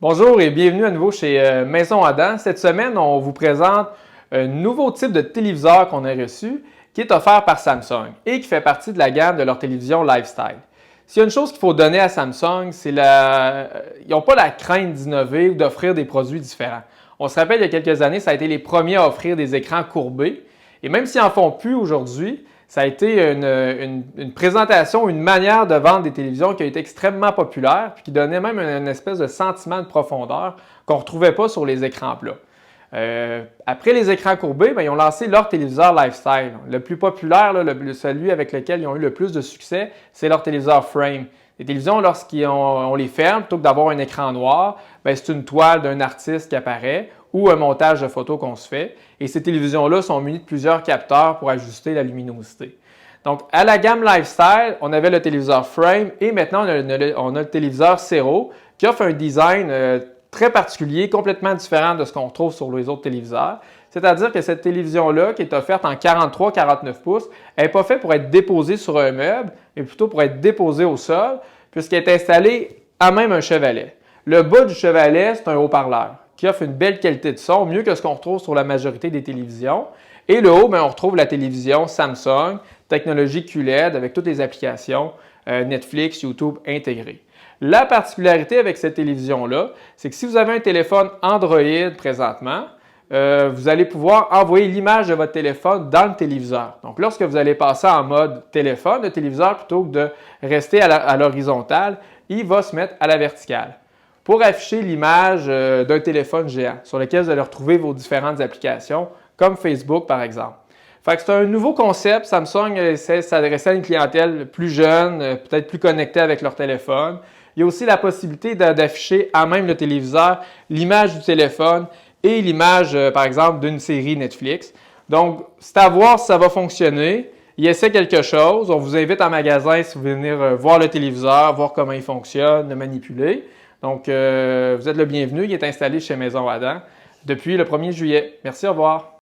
Bonjour et bienvenue à nouveau chez Maison Adam. Cette semaine, on vous présente un nouveau type de téléviseur qu'on a reçu qui est offert par Samsung et qui fait partie de la gamme de leur télévision Lifestyle. S'il y a une chose qu'il faut donner à Samsung, c'est ils n'ont pas la crainte d'innover ou d'offrir des produits différents. On se rappelle, il y a quelques années, ça a été les premiers à offrir des écrans courbés. Et même s'ils n'en font plus aujourd'hui, ça a été une présentation, une manière de vendre des télévisions qui a été extrêmement populaire et qui donnait même une espèce de sentiment de profondeur qu'on ne retrouvait pas sur les écrans plats. Après les écrans courbés, ils ont lancé leur téléviseur Lifestyle. Le plus populaire, celui avec lequel ils ont eu le plus de succès, c'est leur téléviseur Frame. Les télévisions, lorsqu'on les ferme, plutôt que d'avoir un écran noir, c'est une toile d'un artiste qui apparaît ou un montage de photos qu'on se fait. Et ces télévisions-là sont munies de plusieurs capteurs pour ajuster la luminosité. Donc, à la gamme Lifestyle, on avait le téléviseur Frame et maintenant, on a le téléviseur Sero qui offre un design très particulier, complètement différent de ce qu'on retrouve sur les autres téléviseurs. C'est-à-dire que cette télévision-là, qui est offerte en 43-49 pouces, elle n'est pas faite pour être déposée sur un meuble, mais plutôt pour être déposée au sol, puisqu'elle est installée à même un chevalet. Le bas du chevalet, c'est un haut-parleur qui offre une belle qualité de son, mieux que ce qu'on retrouve sur la majorité des télévisions. Et le haut, on retrouve la télévision Samsung, technologie QLED avec toutes les applications Netflix, YouTube intégrées. La particularité avec cette télévision-là, c'est que si vous avez un téléphone Android présentement, vous allez pouvoir envoyer l'image de votre téléphone dans le téléviseur. Donc, lorsque vous allez passer en mode téléphone, le téléviseur, plutôt que de rester à l'horizontale, il va se mettre à la verticale pour afficher l'image d'un téléphone géant sur lequel vous allez retrouver vos différentes applications, comme Facebook par exemple. Fait que c'est un nouveau concept. Samsung essaie de s'adresser à une clientèle plus jeune, peut-être plus connectée avec leur téléphone. Il y a aussi la possibilité d'afficher à même le téléviseur l'image du téléphone et l'image, par exemple, d'une série Netflix. Donc, c'est à voir si ça va fonctionner. Il essaie quelque chose. On vous invite en magasin si vous voulez venir voir le téléviseur, voir comment il fonctionne, le manipuler. Donc, vous êtes le bienvenu. Il est installé chez Maison Adam depuis le 1er juillet. Merci, au revoir.